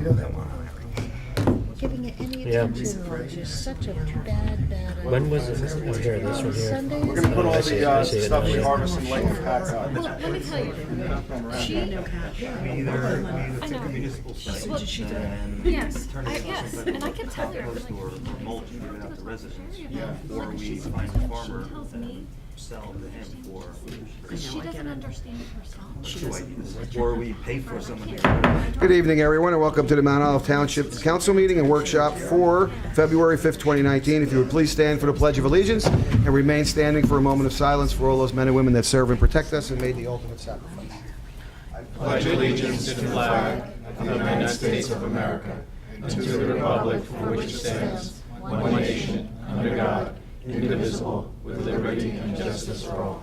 Giving it any Yeah. attention at all. It's just such a bad idea. When was it? This one here, this one here. Sundays? We're gonna put all I see it, the I see it stuff now, we yeah. harvest in Lake of Pats out. Well, let me tell you, she, We either take a municipal site and yes, turn it yes, into and I can tell her, compost or mulch and give it out to residents. Or we she find a farmer tells and me, sell to him for she doesn't understand it herself. two ideas. Or we pay for someone to do it. Good evening, everyone, and welcome to the Mount Olive Township Council meeting and workshop for February 5th, 2019. If you would please stand for the Pledge of Allegiance and remain standing for a moment of silence for all those men and women that serve and protect us and made the ultimate sacrifice. Pledge allegiance to the flag of the United States of America and to the republic for which it stands, one nation, under God, indivisible, with liberty and justice for all.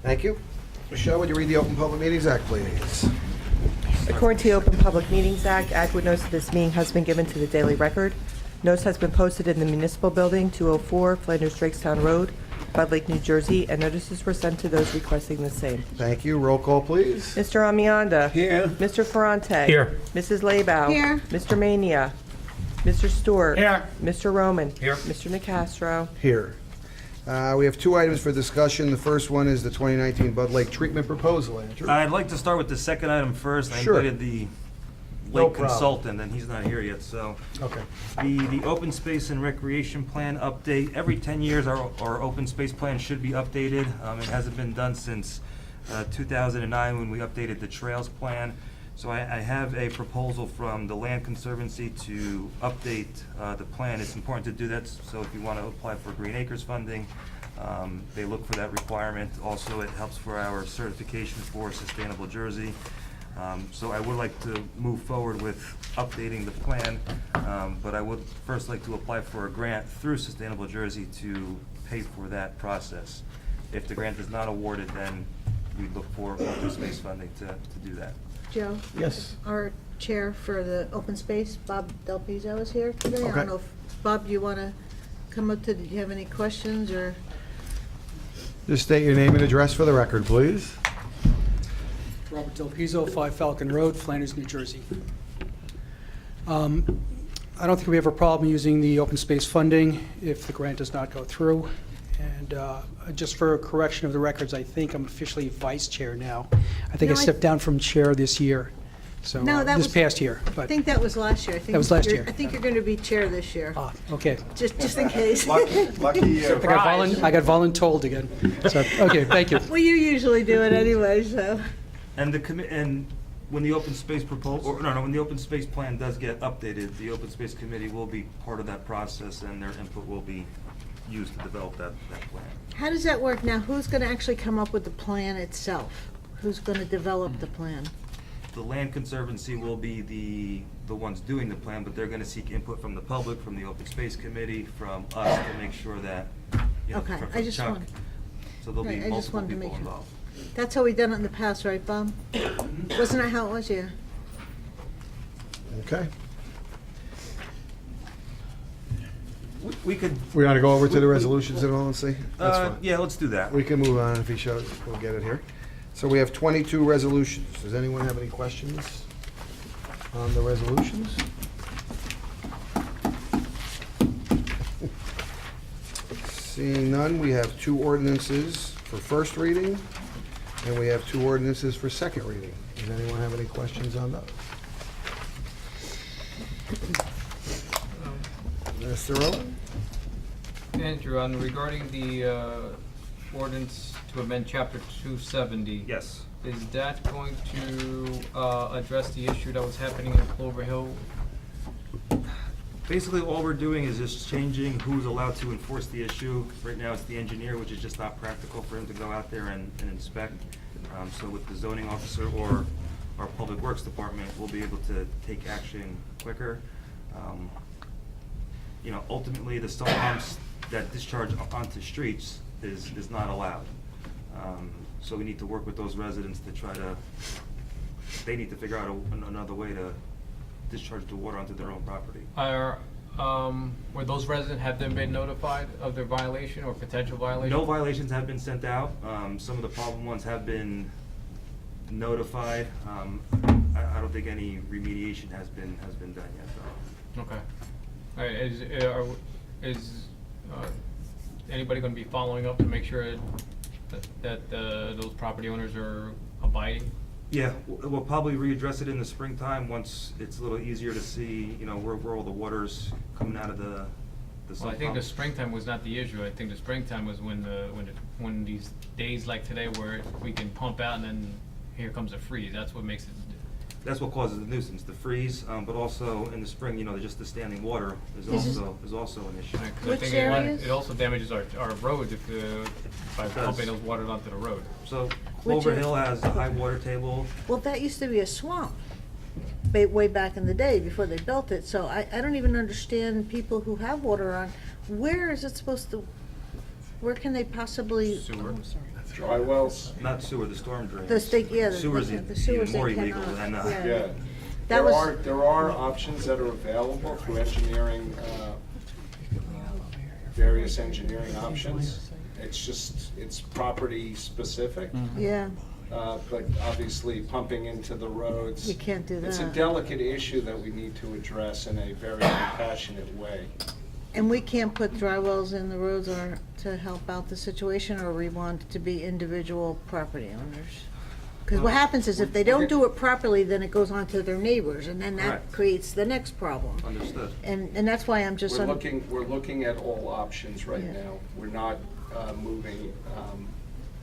Thank you. Michelle, would you read the Open Public Meetings Act, please? According to the Open Public Meetings Act, adequate notice of this meeting has been given to the Daily Record. Notice has been posted in the Municipal Building, 204 Flanders Drakestown Road, Bud Lake, New Jersey, and notices were sent to those requesting the same. Thank you. Roll call, please. Mr. Amianda. Here. Mr. Ferrante. Here. Mrs. Labow. Here. Mr. Mania. Mr. Stewart. Here. Mr. Roman. Here. Mr. Nacastro. Here. We have two items for discussion. The first one is the 2019 Bud Lake Treatment Proposal. Andrew? I'd like to start with the second item first. I Sure. invited the No lake problem. consultant, and he's not here yet, so. Okay. The open space and recreation plan update, every 10 years our open space plan should be updated. It hasn't been done since 2009 when we updated the trails plan. So I have a proposal from the Land Conservancy to update the plan. It's important to do that, so if you want to apply for Green Acres funding, they look for that requirement. Also, it helps for our certification for Sustainable Jersey. So I would like to move forward with updating the plan, but I would first like to apply for a grant through Sustainable Jersey to pay for that process. If the grant is not awarded, then we look for open space funding to do that. Joe? Yes. Our chair for the open space, Bob Del Pizzo, is here today. I Okay. don't know if, Bob, you want to come up to, do you have any questions or? Just state your name and address for the record, please. Robert Del Pizzo, 5 Falcon Road, Flanders, New Jersey. I don't think we have a problem using the open space funding if the grant does not go through. And just for a correction of the records, I think I'm officially vice chair now. I think I No, stepped down from chair this year, so No, that this was- past year. I But think that was last year. I think That was last you're- year. I think you're going to be chair this year, okay. just in case. Lucky I got voluntold again. So, okay, thank you. Well, you usually do it anyway, so. And and when the open space when the open space plan does get updated, the open space committee will be part of that process, and their input will be used to develop that plan. How does that work now? Who's going to actually come up with the plan itself? Who's going to develop the plan? The Land Conservancy will be the ones doing the plan, but they're gonna seek input from the public, from the open space committee, from us to make sure that, you know, Okay, from I just Chuck. want- So there'll be Right, I just multiple wanted to people make sure. involved. That's how we done it in the past, right, Bob? Wasn't that how it was? Yeah. Okay. We could, We want to go over to the resolutions and all and see? That's fine. yeah, let's do that. We can move on if he shows, we'll get it here. So we have 22 resolutions. Does anyone have any questions on the resolutions? Seeing none, we have 2 ordinances for first reading, and we have 2 ordinances for second reading. Does anyone have any questions on those? Mr. Rowan? Andrew, regarding the ordinance to amend Chapter 270. Yes. Is that going to address the issue that was happening in Clover Hill? Basically, all we're doing is just changing who's allowed to enforce the issue. Right now, it's the engineer, which is just not practical for him to go out there and inspect. So with the zoning officer or our public works department, we'll be able to take action quicker. You know, ultimately, the stone pumps that discharge onto streets is not allowed. So we need to work with those residents to try to, they need to figure out another way to discharge the water onto their own property. Were those residents, have they been notified of their violation or potential violation? No violations have been sent out. Some of the problem ones have been notified. I don't think any remediation has been done yet, though. Okay. All right, is anybody gonna be following up to make sure that those property owners are abiding? Yeah, we'll probably readdress it in the springtime, once it's a little easier to see, you know, where all the water's coming out of the Well, sump I think the pump. springtime was not the issue. I think the springtime was when these days like today where we can pump out and then here comes a freeze. That's what makes it. That's what causes the nuisance, the freeze, but also in the spring, you know, just the standing water is also an issue. 'Cause I Which think areas? it also damages our roads if by It does. pumping those waters onto the road. So Which Clover are- Hill has a high water table. Well, that used to be a swamp, way back in the day, before they built it, so I don't even understand people who have water on, where is it supposed to, where can they possibly? Sewer. Dry wells? Not sewer, the storm drain. The state, yeah, Sewer's the sewers even more they illegal cannot, than, yeah. Yeah. That was, There are options that are available through engineering, various engineering options. It's property specific, yeah, but obviously pumping into the roads. you can't do It's a that. delicate issue that we need to address in a very compassionate way. And we can't put dry wells in the roads or to help out the situation, or we want it to be individual property owners? Because what happens is if they don't do it properly, then it goes on to their neighbors, and then that Correct. creates the next problem. understood. And that's why I'm just, We're looking at all options right Yeah. now. We're not moving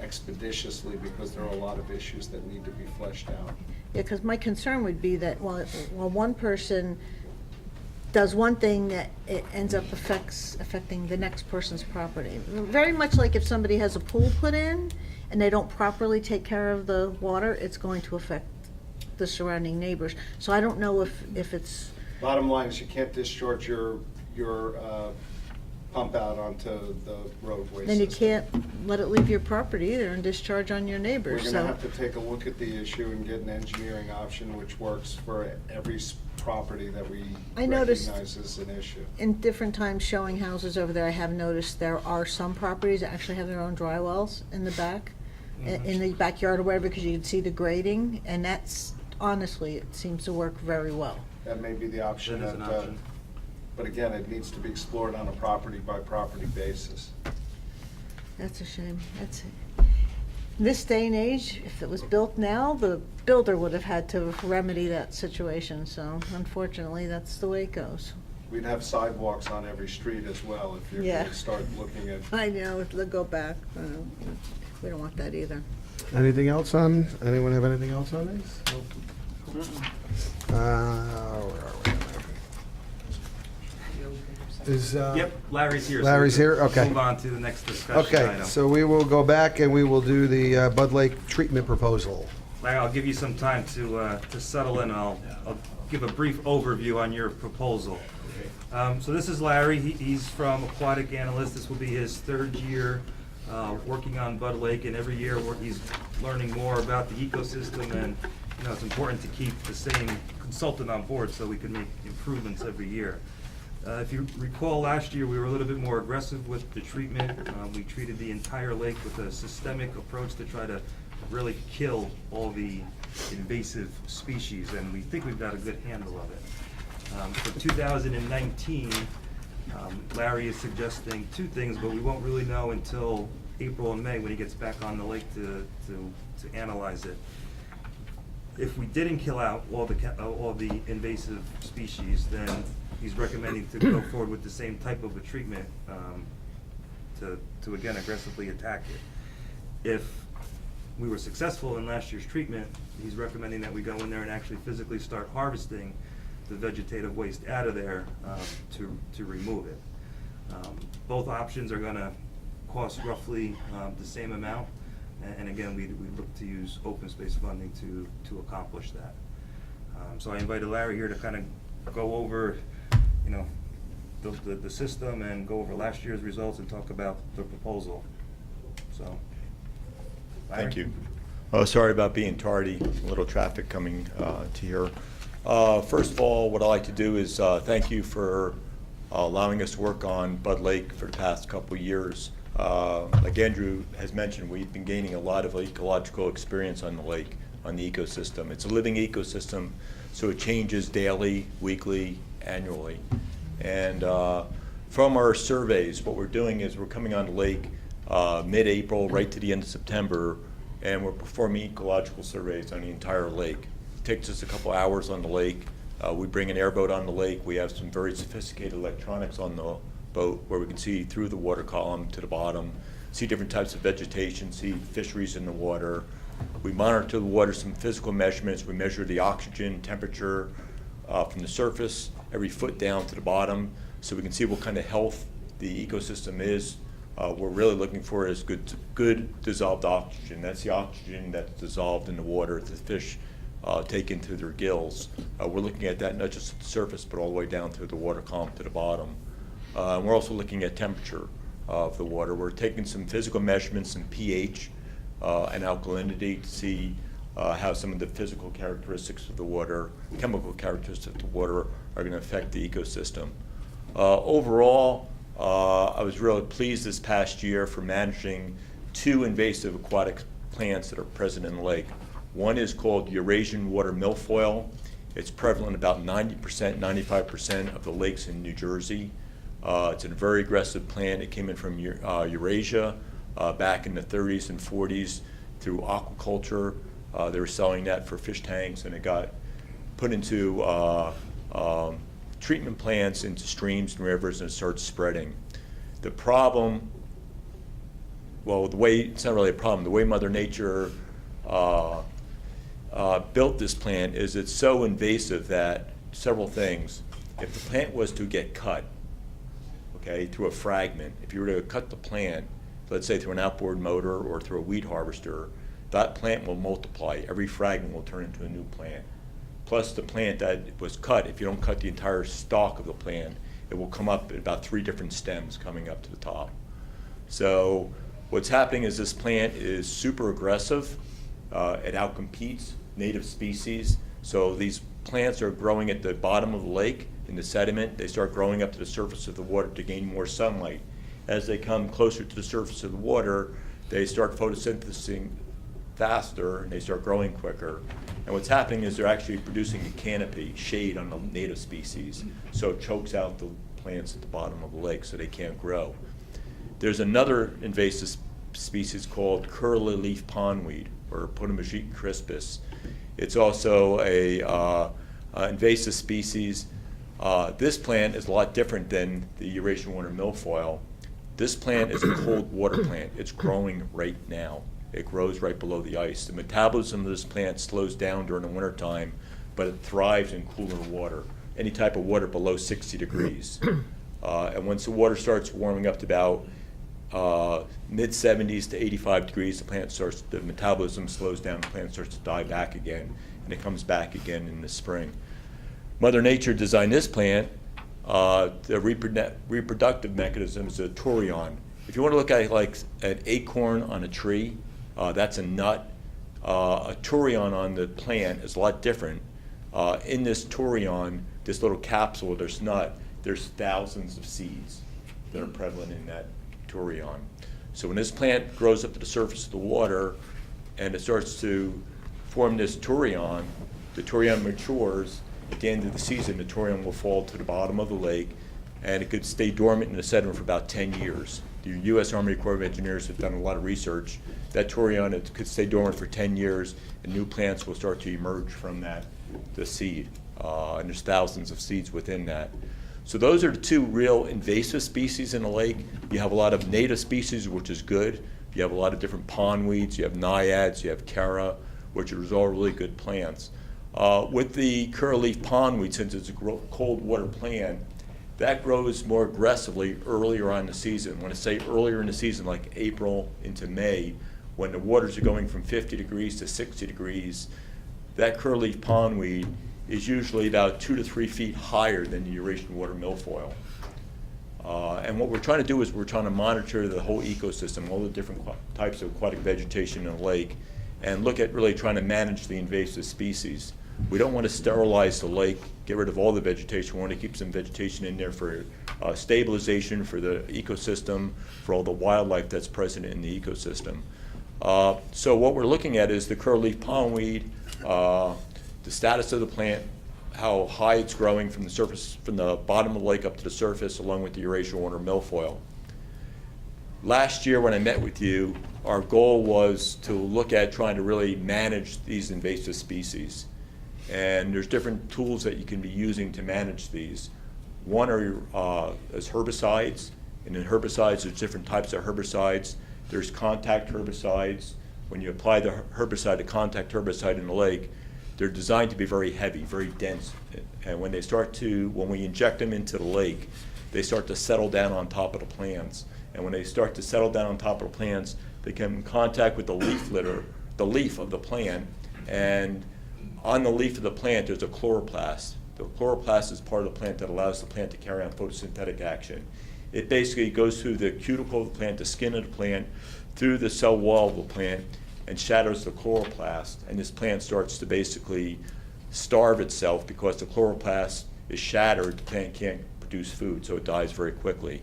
expeditiously because there are a lot of issues that need to be fleshed out. yeah, because my concern would be that while one person does one thing, that it ends up affecting the next person's property. Very much like if somebody has a pool put in and they don't properly take care of the water, it's going to affect the surrounding neighbors. So I don't know if it's, Bottom line is you can't discharge your pump out onto the roadway then you system. can't let it leave your property either and discharge on your We're neighbors, gonna so. have to take a look at the issue and get an engineering option which works for every property that we I noticed- recognize as an issue. In different times showing houses over there, I have noticed there are some properties that actually have their own dry wells in the back, in the backyard or whatever, because you can see the grading, and that's, honestly, it seems to work very well. That may be the option That is an that, option. but again, it needs to be explored on a property by property basis. That's a shame. That's, this day and age, if it was built now, the builder would have had to remedy that situation, so unfortunately, that's the way it goes. We'd have sidewalks on every street as well if you're Yeah. gonna start looking at. I know, they'll go back. We don't want that either. Anything else on, anyone have anything else on these? Where are we? Is, Yep, Larry's here. so Larry's we can here? Okay. Move on to the next discussion Okay, item. so we will go back and we will do the Bud Lake treatment proposal. Larry, I'll give you some time to settle in. I'll give a brief overview on your proposal. So this is Larry. He's from Aquatic Analyst. This will be his third year working on Bud Lake, and every year he's learning more about the ecosystem, and you know, it's important to keep the same consultant on board so we can make improvements every year. If you recall, last year, we were a little bit more aggressive with the treatment. We treated the entire lake with a systemic approach to try to really kill all the invasive species, and we think we've got a good handle of it. For 2019, Larry is suggesting two things, but we won't really know until April and May when he gets back on the lake to analyze it. If we didn't kill out all the invasive species, then he's recommending to go forward with the same type of a treatment to again aggressively attack it. If we were successful in last year's treatment, he's recommending that we go in there and actually physically start harvesting the vegetative waste out of there to remove it. Both options are gonna cost roughly the same amount, and again, we look to use open space funding to accomplish that. So I invited Larry here to kind of go over, you know, the system and go over last year's results and talk about the proposal. So, Larry? Thank you. Oh, sorry about being tardy, a little traffic coming to here. First of all, what I'd like to do is thank you for allowing us to work on Bud Lake for the past couple of years. Like Andrew has mentioned, we've been gaining a lot of ecological experience on the lake. on the ecosystem. It's a living ecosystem, so it changes daily, weekly, annually. And from our surveys, what we're doing is we're coming on the lake mid-April right to the end of September, and we're performing ecological surveys on the entire lake. It takes us a couple hours on the lake. We bring an airboat on the lake. We have some very sophisticated electronics on the boat where we can see through the water column to the bottom, see different types of vegetation, see fisheries in the water. We monitor the water, some physical measurements. We measure the oxygen temperature from the surface every foot down to the bottom, so we can see what kind of health the ecosystem is. We're really looking for is good dissolved oxygen. That's the oxygen that's dissolved in the water that the fish take into their gills. We're looking at that not just at the surface, but all the way down through the water column to the bottom. We're also looking at temperature of the water. We're taking some physical measurements in pH and alkalinity to see how some of the physical characteristics of the water, chemical characteristics of the water are going to affect the ecosystem. Overall, I was really pleased this past year for managing 2 invasive aquatic plants that are present in the lake. One is called Eurasian water milfoil. It's prevalent in about 90%, 95% of the lakes in New Jersey. It's a very aggressive plant. It came in from Eurasia back in the 30s and 40s through aquaculture. They were selling that for fish tanks, and it got put into treatment plants into streams and rivers, and it started spreading. The problem, well, it's not really a problem. The way Mother Nature built this plant is it's so invasive that several things. If the plant was to get cut, okay, through a fragment, if you were to cut the plant, let's say through an outboard motor or through a weed harvester, that plant will multiply. Every fragment will turn into a new plant. Plus the plant that was cut, if you don't cut the entire stalk of the plant, it will come up at about 3 different stems coming up to the top. So what's happening is this plant is super aggressive. It outcompetes native species. So these plants are growing at the bottom of the lake in the sediment. They start growing up to the surface of the water to gain more sunlight. As they come closer to the surface of the water, they start photosynthesizing faster and they start growing quicker. And what's happening is they're actually producing a canopy, shade on the native species, so it chokes out the plants at the bottom of the lake so they can't grow. There's another invasive species called curly leaf pondweed, or Potamogeton crispus. It's also a invasive species. This plant is a lot different than the Eurasian water milfoil. This plant is a cold water plant. It's growing right now. It grows right below the ice. The metabolism of this plant slows down during the wintertime, but it thrives in cooler water, any type of water below 60 degrees. And once the water starts warming up to about mid-70s to 85 degrees, the metabolism slows down, the plant starts to die back again, and it comes back again in the spring. Mother Nature designed this plant. The reproductive mechanism is a turion. If you want to look at like an acorn on a tree, that's a nut. A turion on the plant is a lot different. In this turion, this little capsule, this nut, there's thousands of seeds that are prevalent in that turion. So when this plant grows up to the surface of the water and it starts to form this turion, the turion matures. At the end of the season, the turion will fall to the bottom of the lake, and it could stay dormant in the sediment for about 10 years. The U.S. Army Corps of Engineers have done a lot of research. That turion, it could stay dormant for 10 years, and new plants will start to emerge from the seed. And there's thousands of seeds within that. So those are the 2 real invasive species in the lake. You have a lot of native species, which is good. You have a lot of different pondweeds. You have naiads. You have chara, which are all really good plants. With the curly-leaf pondweed, since it's a cold water plant, that grows more aggressively earlier on in the season. When I say earlier in the season, like April into May, when the waters are going from 50 degrees to 60 degrees, that curly-leaf pondweed is usually about 2 to 3 feet higher than the Eurasian water milfoil. And what we're trying to do is we're trying to monitor the whole ecosystem, all the different types of aquatic vegetation in the lake, and look at really trying to manage the invasive species. We don't want to sterilize the lake, get rid of all the vegetation. We want to keep some vegetation in there for stabilization, for the ecosystem, for all the wildlife that's present in the ecosystem. So what we're looking at is the curly pondweed, the status of the plant, how high it's growing from the surface, from the bottom of the lake up to the surface, along with the Eurasian water milfoil. Last year when I met with you, our goal was to look at trying to really manage these invasive species. And there's different tools that you can be using to manage these. One is herbicides, and in herbicides there's different types of herbicides. There's contact herbicides. When you apply the herbicide, the contact herbicide in the lake, they're designed to be very heavy, very dense. And when we inject them into the lake, they start to settle down on top of the plants. And when they start to settle down on top of the plants, they come in contact with the leaf litter, the leaf of the plant, and on the leaf of the plant there's a chloroplast. The chloroplast is part of the plant that allows the plant to carry on photosynthetic action. It basically goes through the cuticle of the plant, the skin of the plant, through the cell wall of the plant, and shatters the chloroplast, and this plant starts to basically starve itself because the chloroplast is shattered. The plant can't produce food, so it dies very quickly.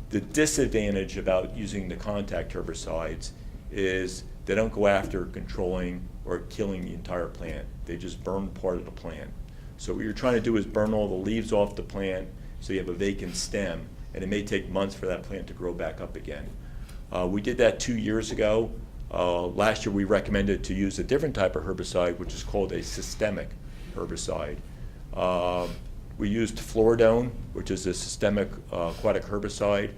The disadvantage about using the contact herbicides is they don't go after controlling or killing the entire plant. They just burn part of the plant. So what you're trying to do is burn all the leaves off the plant so you have a vacant stem, and it may take months for that plant to grow back up again. We did that 2 years ago. Last year we recommended to use a different type of herbicide, which is called a systemic herbicide. We used Floridone, which is a systemic aquatic herbicide.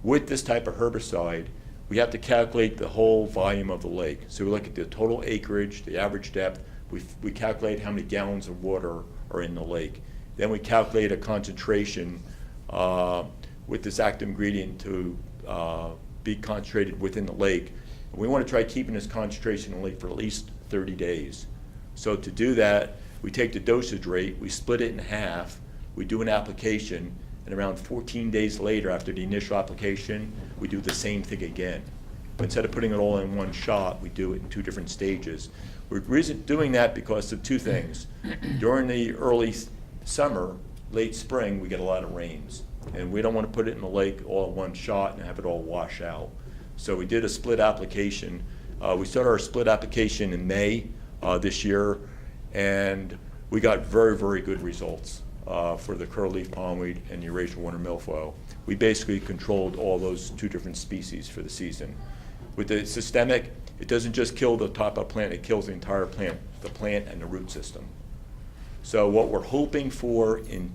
With this type of herbicide, we have to calculate the whole volume of the lake. So we look at the total acreage, the average depth. We calculate how many gallons of water are in the lake. Then we calculate a concentration with this active ingredient to be concentrated within the lake. We want to try keeping this concentration in the lake for at least 30 days. So to do that, we take the dosage rate, we split it in half, we do an application, and around 14 days later after the initial application, we do the same thing again. But instead of putting it all in one shot, we do it in 2 different stages. We're doing that because of 2 things. During the early summer, late spring, we get a lot of rains. And we don't want to put it in the lake all in one shot and have it all wash out. So we did a split application. We started our split application in May this year, and we got very, very good results for the curly pondweed and the Eurasian water milfoil. We basically controlled all those 2 different species for the season. With the systemic, it doesn't just kill the top of the plant, it kills the entire plant, the plant and the root system. So what we're hoping for in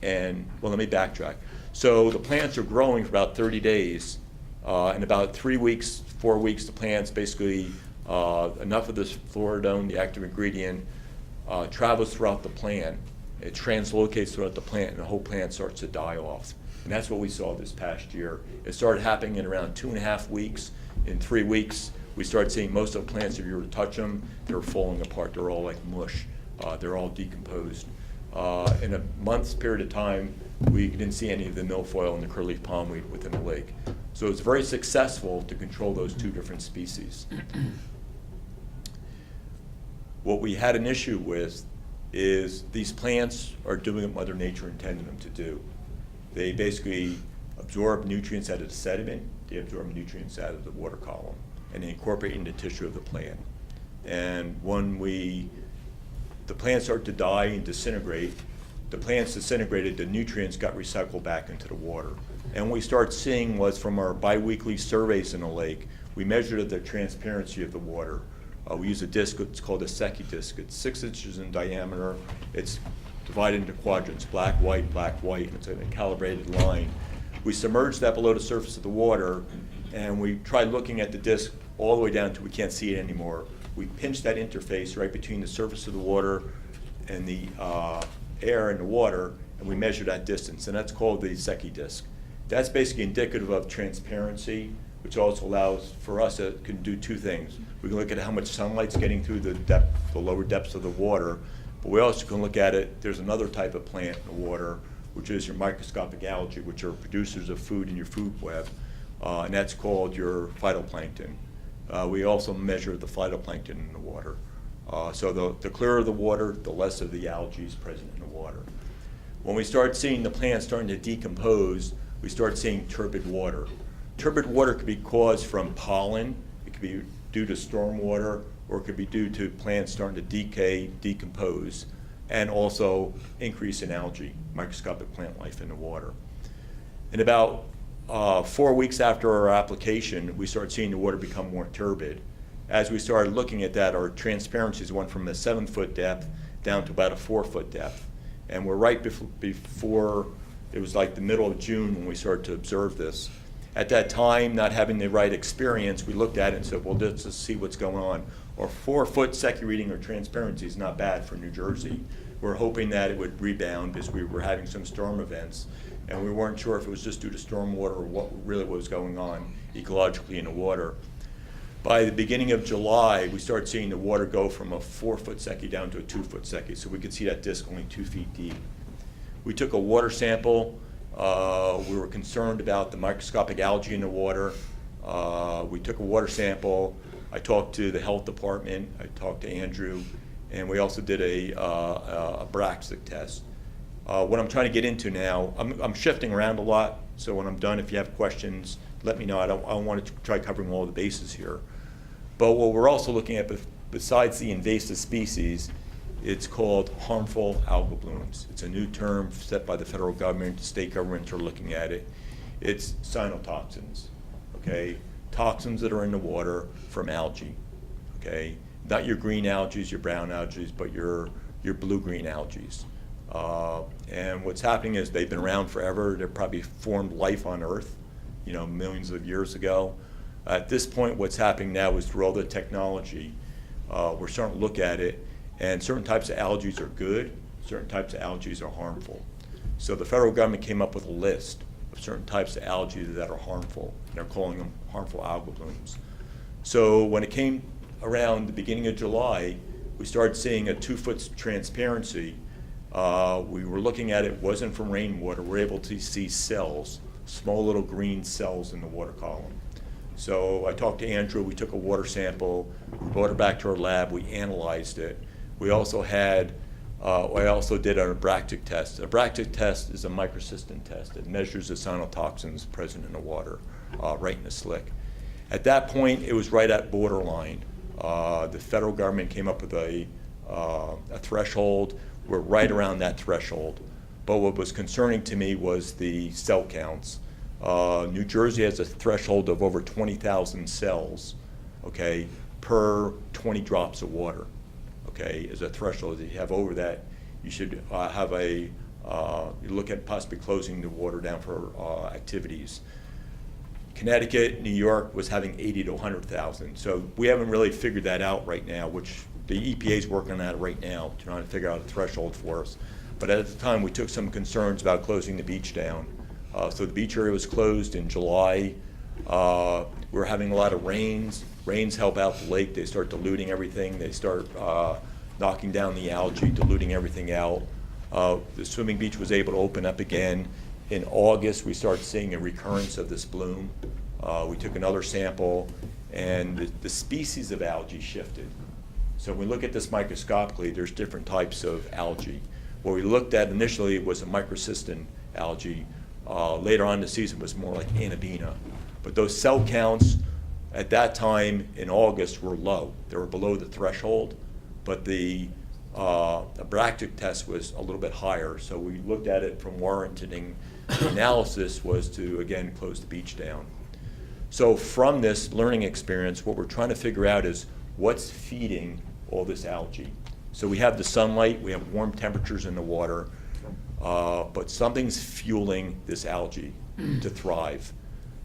let me backtrack. So the plants are growing for about 30 days. In about 3 weeks, 4 weeks, the plants basically, enough of this Floridone, the active ingredient, travels throughout the plant. It translocates throughout the plant, and the whole plant starts to die off. And that's what we saw this past year. It started happening in around 2.5 weeks. In 3 weeks, we started seeing most of the plants, if you were to touch them, they're falling apart. They're all like mush. They're all decomposed. In a month's period of time, we didn't see any of the milfoil and the curly pondweed within the lake. So it's very successful to control those 2 different species. What we had an issue with is these plants are doing what Mother Nature intended them to do. They basically absorb nutrients out of the sediment, they absorb nutrients out of the water column, and they incorporate into the tissue of the plant. And when the plants start to die and disintegrate, the plants disintegrated, the nutrients got recycled back into the water. And what we start seeing was from our biweekly surveys in the lake, we measured the transparency of the water. We use a disc, it's called a Secchi disc. It's 6 inches in diameter. It's divided into quadrants, black, white, and it's a calibrated line. We submerged that below the surface of the water, and we tried looking at the disc all the way down until we can't see it anymore. We pinched that interface right between the surface of the water and the air in the water, and we measured that distance, and that's called the Secchi disc. That's basically indicative of transparency, which also allows for us to can do 2 things. We can look at how much sunlight's getting through the lower depths of the water, but we also can look at it, there's another type of plant in the water, which is your microscopic algae, which are producers of food in your food web, and that's called your phytoplankton. We also measure the phytoplankton in the water. So the clearer the water, the less of the algae is present in the water. When we start seeing the plants starting to decompose, we start seeing turbid water. Turbid water could be caused from pollen, it could be due to stormwater, or it could be due to plants starting to decay, decompose, and also increase in algae, microscopic plant life in the water. In about 4 weeks after our application, we started seeing the water become more turbid. As we started looking at that, our transparencies went from a 7-foot depth down to about a 4-foot depth. And we're right before, it was like the middle of June when we started to observe this. At that time, not having the right experience, we looked at it and said, well, let's just see what's going on. Our 4-foot Secchi reading or transparency is not bad for New Jersey. We're hoping that it would rebound because we were having some storm events, and we weren't sure if it was just due to stormwater or what really was going on ecologically in the water. By the beginning of July, we started seeing the water go from a 4-foot Secchi down to a 2-foot Secchi, so we could see that disc only 2 feet deep. We took a water sample. We were concerned about the microscopic algae in the water. We took a water sample. I talked to the health department. I talked to Andrew, and we also did a Bractic test. What I'm trying to get into now, I'm shifting around a lot, so when I'm done, if you have questions, let me know. I don't want to try covering all the bases here. But what we're also looking at, besides the invasive species, it's called harmful algal blooms. It's a new term set by the federal government. State governments are looking at it. It's cyanotoxins, okay? Toxins that are in the water from algae, okay? Not your green algae, your brown algae, but your blue-green algae. And what's happening is they've been around forever. They've probably formed life on Earth, you know, millions of years ago. At this point, what's happening now is through all the technology, we're starting to look at it, and certain types of algae are good, certain types of algae are harmful. So the federal government came up with a list of certain types of algae that are harmful, and they're calling them harmful algal blooms. So when it came around the beginning of July, we started seeing a 2-foot transparency. We were looking at it, wasn't from rainwater. We're able to see cells, small little green cells in the water column. So I talked to Andrew, we took a water sample, we brought it back to our lab, we analyzed it. We also had, I also did a Bractic test. A Bractic test is a microcystin test. It measures the cyanotoxins present in the water, right in the slick. At that point, it was right at borderline. The federal government came up with a threshold. We're right around that threshold. But what was concerning to me was the cell counts. New Jersey has a threshold of over 20,000 cells, okay, per 20 drops of water, okay, is a threshold. If you have over that, you should have you look at possibly closing the water down for activities. Connecticut, New York was having 80 to 100,000. So we haven't really figured that out right now, which the EPA is working on that right now, trying to figure out a threshold for us. But at the time, we took some concerns about closing the beach down. So the beach area was closed in July. We were having a lot of rains. Rains help out the lake. They start diluting everything. They start knocking down the algae, diluting everything out. The swimming beach was able to open up again. In August, we started seeing a recurrence of this bloom. We took another sample, and the species of algae shifted. So when we look at this microscopically, there's different types of algae. What we looked at initially was a microcystin algae. Later on in the season was more like Anabina. But those cell counts at that time in August were low. They were below the threshold, but the Bractic test was a little bit higher. So we looked at it from warranting. The analysis was to, again, close the beach down. So from this learning experience, what we're trying to figure out is what's feeding all this algae. So we have the sunlight, we have warm temperatures in the water, but something's fueling this algae to thrive.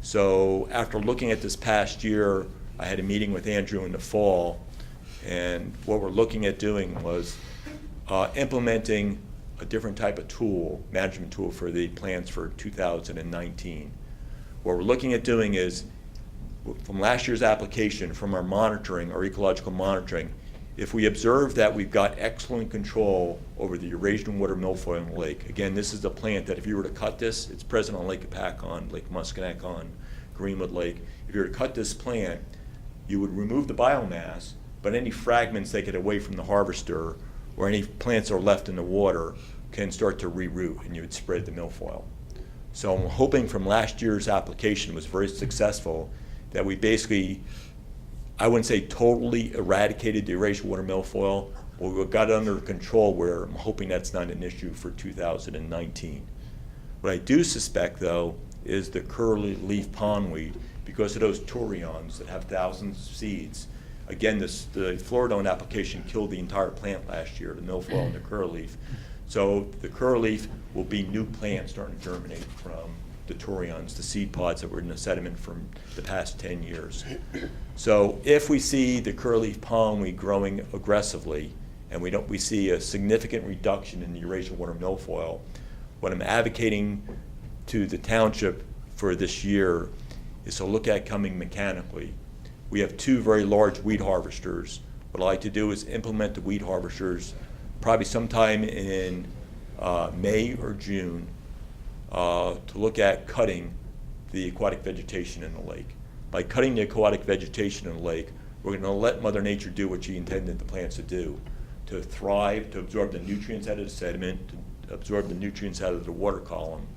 So after looking at this past year, I had a meeting with Andrew in the fall, and what we're looking at doing was implementing a different type of tool, management tool for the plans for 2019. What we're looking at doing is, from last year's application, from our monitoring, our ecological monitoring, if we observe that we've got excellent control over the Eurasian water milfoil in the lake, again, this is the plant that if you were to cut this, it's present on Lake Apacon, Lake Musconetcon, Greenwood Lake. If you were to cut this plant, you would remove the biomass, but any fragments that get away from the harvester or any plants that are left in the water can start to reroot, and you would spread the milfoil. So I'm hoping from last year's application was very successful, that we basically, I wouldn't say totally eradicated the erasure water milfoil, but we got it under control where I'm hoping that's not an issue for 2019. What I do suspect, though, is the curly leaf pondweed, because of those turions that have thousands of seeds. Again, the Floridone application killed the entire plant last year, the milfoil and the curleaf. So the curleaf will be new plants starting to germinate from the turions, the seed pods that were in the sediment from the past 10 years. So if we see the curleaf pondweed growing aggressively, and we see a significant reduction in the erasure water milfoil, what I'm advocating to the township for this year is to look at coming mechanically. We have 2 very large weed harvesters. What I'd like to do is implement the weed harvesters probably sometime in May or June to look at cutting the aquatic vegetation in the lake. By cutting the aquatic vegetation in the lake, we're going to let Mother Nature do what she intended the plants to do, to thrive, to absorb the nutrients out of the sediment, to absorb the nutrients out of the water column.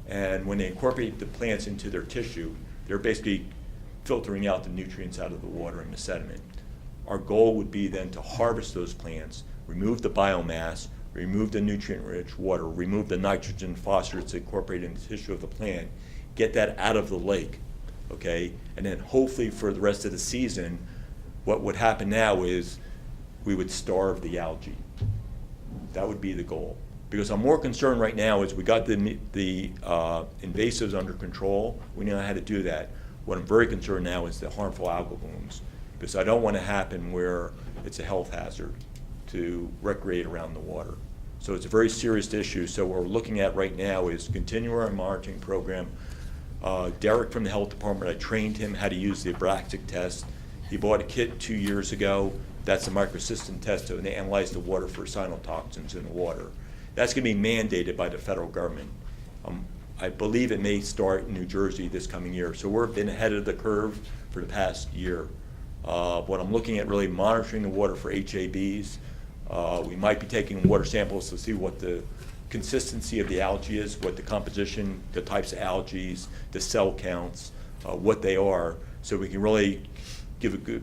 And when they incorporate the plants into their tissue, they're basically filtering out the nutrients out of the water and the sediment. Our goal would be then to harvest those plants, remove the biomass, remove the nutrient-rich water, remove the nitrogen, phosphorus incorporated in the tissue of the plant, get that out of the lake, okay? And then hopefully for the rest of the season, what would happen now is we would starve the algae. That would be the goal. Because I'm more concerned right now is we got the invasives under control. We know how to do that. What I'm very concerned now is the harmful algal blooms, because I don't want to happen where it's a health hazard to recreate around the water. So it's a very serious issue. So what we're looking at right now is continue our monitoring program. Derek from the health department, I trained him how to use the Abraxic test. He bought a kit 2 years ago. That's a microcystin test to analyze the water for cyanotoxins in the water. That's going to be mandated by the federal government. I believe it may start in New Jersey this coming year. So we've been ahead of the curve for the past year. What I'm looking at really monitoring the water for HABs. We might be taking water samples to see what the consistency of the algae is, what the composition, the types of algae, the cell counts, what they are, so we can really give a good,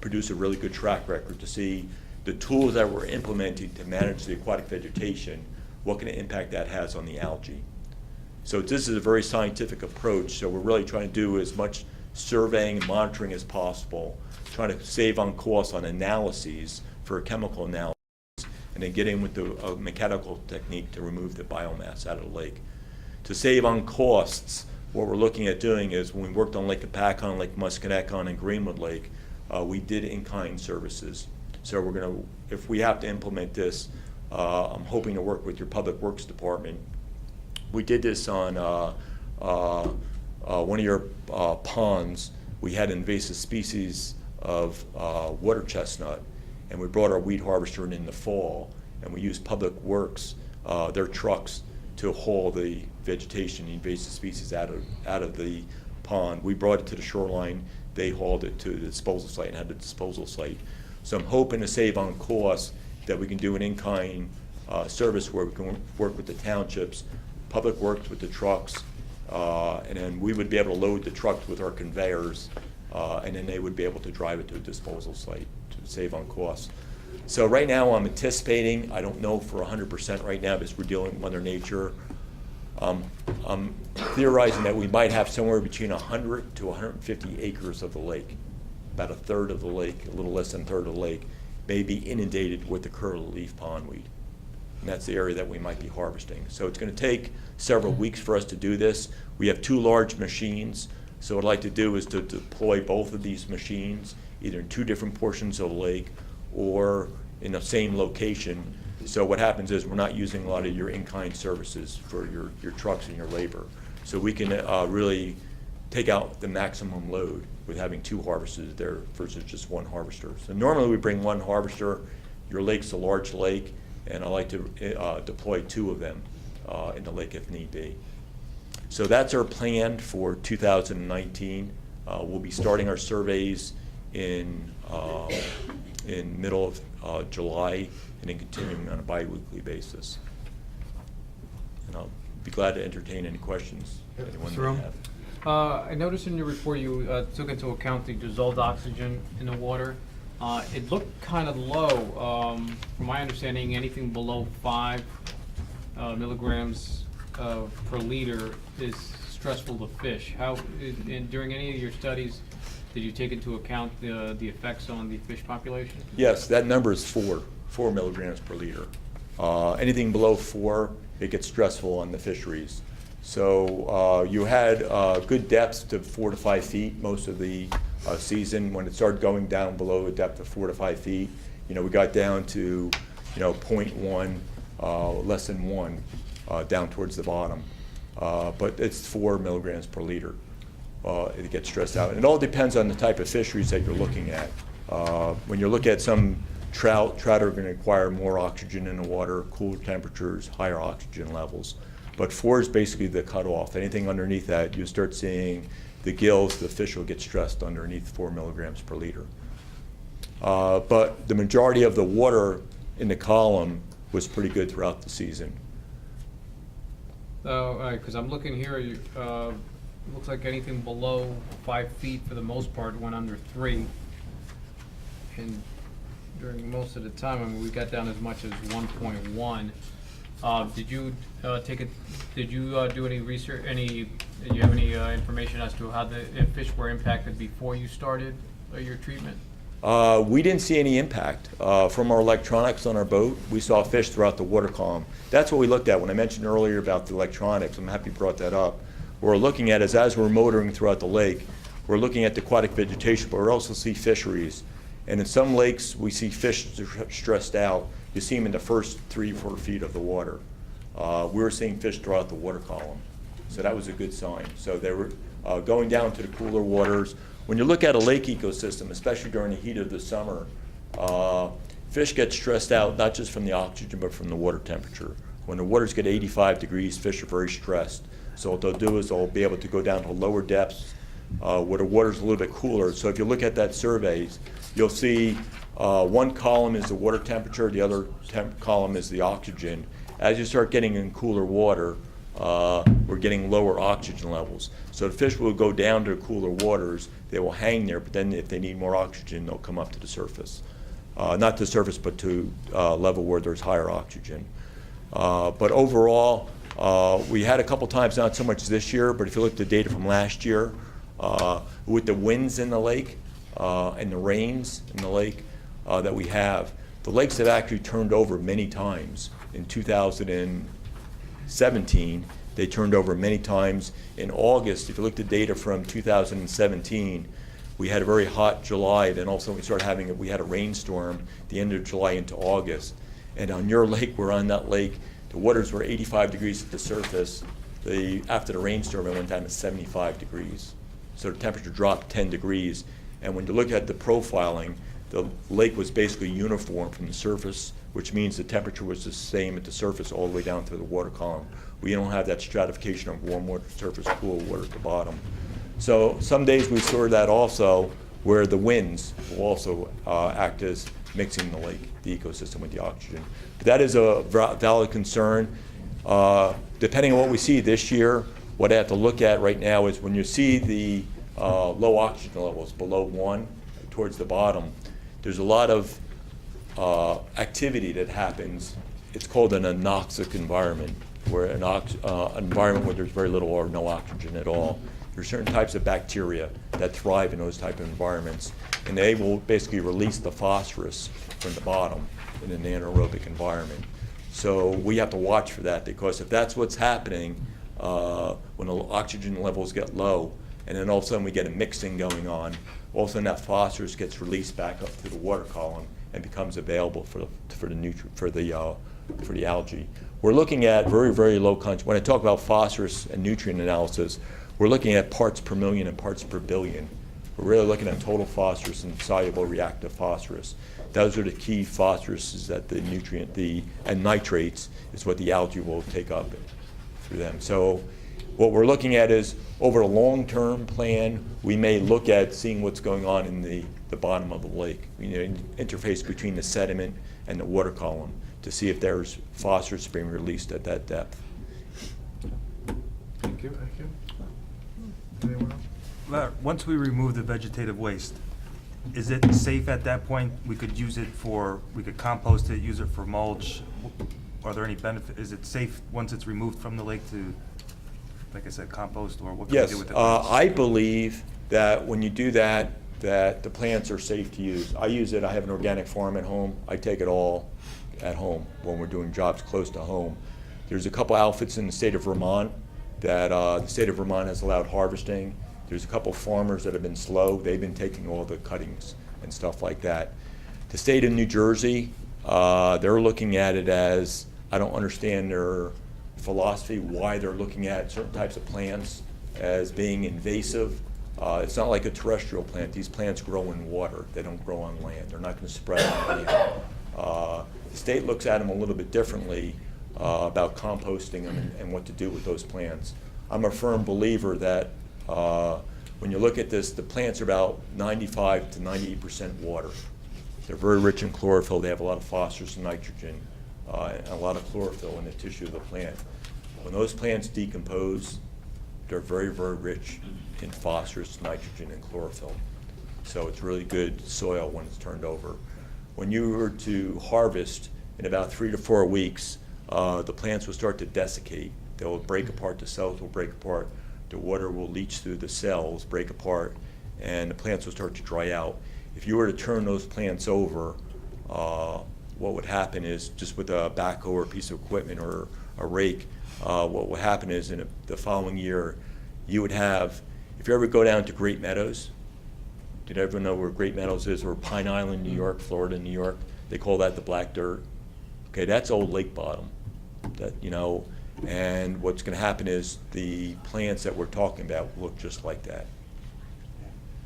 produce a really good track record to see the tools that we're implementing to manage the aquatic vegetation, what kind of impact that has on the algae. So this is a very scientific approach, so we're really trying to do as much surveying and monitoring as possible, trying to save on costs on analyses for a chemical analysis, and then get in with the mechanical technique to remove the biomass out of the lake. To save on costs, what we're looking at doing is when we worked on Lake Apacon, Lake Musconetcon, and Greenwood Lake, we did in-kind services. So we're going to, if we have to implement this, I'm hoping to work with your Public Works Department. We did this on one of your ponds. We had invasive species of water chestnut, and we brought our weed harvester in the fall, and we used Public Works, their trucks, to haul the vegetation, the invasive species out of the pond. We brought it to the shoreline. They hauled it to the disposal site and had the disposal site. So I'm hoping to save on costs, that we can do an in-kind service where we can work with the townships, Public Works with the trucks, and then we would be able to load the trucks with our conveyors, and then they would be able to drive it to a disposal site to save on costs. So right now I'm anticipating, I don't know for 100% right now because we're dealing with Mother Nature. I'm theorizing that we might have somewhere between 100 to 150 acres of the lake, about a third of the lake, a little less than a third of the lake, may be inundated with the curly leaf pondweed. And that's the area that we might be harvesting. So it's going to take several weeks for us to do this. We have 2 large machines. So what I'd like to do is to deploy both of these machines, either in 2 different portions of the lake or in the same location. So what happens is we're not using a lot of your in-kind services for your trucks and your labor. So we can really take out the maximum load with having 2 harvesters there versus just 1 harvester. So normally we bring 1 harvester. Your lake's a large lake, and I like to deploy 2 of them in the lake if need be. So that's our plan for 2019. We'll be starting our surveys in middle of July, and then continuing on a bi-weekly basis. And I'll be glad to entertain any questions anyone Mr. may Rome? have. I noticed in your report you took into account the dissolved oxygen in the water. It looked kind of low. From my understanding, anything below 5 milligrams per liter is stressful to fish. During any of your studies, did you take into account the effects on the fish population? Yes, that number is 4 milligrams per liter. Anything below 4, it gets stressful on the fisheries. So you had good depths to 4 to 5 feet most of the season. When it started going down below a depth of 4 to 5 feet, we got down to 0.1, less than 1, down towards the bottom. But it's 4 milligrams per liter. It gets stressed out. And it all depends on the type of fisheries that you're looking at. When you look at some trout are going to require more oxygen in the water, cooler temperatures, higher oxygen levels. But 4 is basically the cutoff. Anything underneath that, you start seeing the gills, the fish will get stressed underneath 4 milligrams per liter. But the majority of the water in the column was pretty good throughout the season. Because I'm looking here, looks like anything below 5 feet for the most part went under 3. And during most of the time, I mean, we got down as much as 1.1. Did you do any research? Did you have any information as to how if fish were impacted before you started your treatment? We didn't see any impact. From our electronics on our boat, we saw fish throughout the water column. That's what we looked at when I mentioned earlier about the electronics. I'm happy you brought that up. What we're looking at is as we're motoring throughout the lake, we're looking at the aquatic vegetation, but we also see fisheries. And in some lakes, we see fish stressed out. You see them in the first 3 or 4 feet of the water. We were seeing fish throughout the water column. So that was a good sign. So they were going down to the cooler waters. When you look at a lake ecosystem, especially during the heat of the summer, fish get stressed out not just from the oxygen, but from the water temperature. When the waters get 85 degrees, fish are very stressed. So what they'll do is they'll be able to go down to lower depths where the water's a little bit cooler. So if you look at that surveys, you'll see one column is the water temperature, the other column is the oxygen. As you start getting in cooler water, we're getting lower oxygen levels. So the fish will go down to cooler waters, they will hang there, but then if they need more oxygen, they'll come up to the surface. Not to the surface, but to level where there's higher oxygen. But overall, we had a couple times, not so much this year, but if you look at the data from last year, with the winds in the lake and the rains in the lake that we have, the lakes have actually turned over many times. In 2017, they turned over many times. In August, if you look at data from 2017, we had a very hot July, then also we had a rainstorm the end of July into August. And on your lake, we're on that lake, the waters were 85 degrees at the surface. After the rainstorm, it went down to 75 degrees. So the temperature dropped 10 degrees. And when you look at the profiling, the lake was basically uniform from the surface, which means the temperature was the same at the surface all the way down to the water column. We don't have that stratification of warm water surface, cool water at the bottom. So some days we saw that also where the winds will also act as mixing the lake, the ecosystem with the oxygen. But that is a valid concern. Depending on what we see this year, what I have to look at right now is when you see the low oxygen levels below 1 towards the bottom, there's a lot of activity that happens. It's called an anoxic environment, where an environment where there's very little or no oxygen at all. There's certain types of bacteria that thrive in those type of environments, and they will basically release the phosphorus from the bottom in an anaerobic environment. So we have to watch for that, because if that's what's happening when the oxygen levels get low, and then all of a sudden we get a mixing going on, all of a sudden that phosphorus gets released back up to the water column and becomes available for the algae. We're looking at very, very low content. When I talk about phosphorus and nutrient analysis, we're looking at parts per million and parts per billion. We're really looking at total phosphorus and soluble reactive phosphorus. Those are the key phosphoruses that the nutrient, and nitrates is what the algae will take up through them. So what we're looking at is over a long-term plan, we may look at seeing what's going on in the bottom of the lake, interface between the sediment and the water column, to see if there's phosphorus being released at that depth. you, thank you. Anyone else? Once we remove the vegetative waste, is it safe at that point? We could use it for, we could compost it, use it for mulch? Are there any benefit, is it safe once it's removed from the lake to, like I said, compost, or what can we Yes, do with it? I believe that when you do that, that the plants are safe to use. I use it, I have an organic farm at home. I take it all at home when we're doing jobs close to home. There's a couple outfits in the state of Vermont that the state of Vermont has allowed harvesting. There's a couple farmers that have been slow. They've been taking all the cuttings and stuff like that. The state of New Jersey, they're looking at it as, I don't understand their philosophy, why they're looking at certain types of plants as being invasive. It's not like a terrestrial plant. These plants grow in water. They don't grow on land. They're not going to spread on land. The state looks at them a little bit differently about composting them and what to do with those plants. I'm a firm believer that when you look at this, the plants are about 95 to 98% water. They're very rich in chlorophyll. They have a lot of phosphorus and nitrogen, and a lot of chlorophyll in the tissue of the plant. When those plants decompose, they're very, very rich in phosphorus, nitrogen, and chlorophyll. So it's really good soil when it's turned over. When you were to harvest in about 3 to 4 weeks, the plants will start to desiccate. They'll break apart, the cells will break apart, the water will leach through the cells, break apart, and the plants will start to dry out. If you were to turn those plants over, what would happen is, just with a backhoe or a piece of equipment or a rake, what would happen is in the following year, you would have, if you ever go down to Great Meadows, did everyone know where Great Meadows is, or Pine Island, New York, Florida, New York? They call that the black dirt. Okay, that's old lake bottom. That, you know, and what's going to happen is the plants that we're talking about look just like that.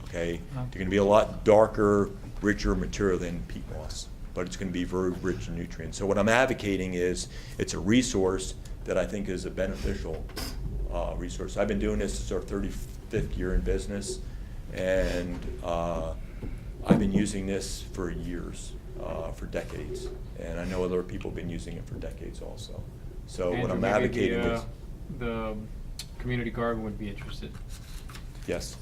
Okay, they're going to be a lot darker, richer material than peat moss, but it's going to be very rich in nutrients. So what I'm advocating is it's a resource that I think is a beneficial resource. I've been doing this since our 35th year in business, and I've been using this for years, for decades, and I know other people have been using it for decades also. So what I'm advocating is, the community garden would be interested. yes.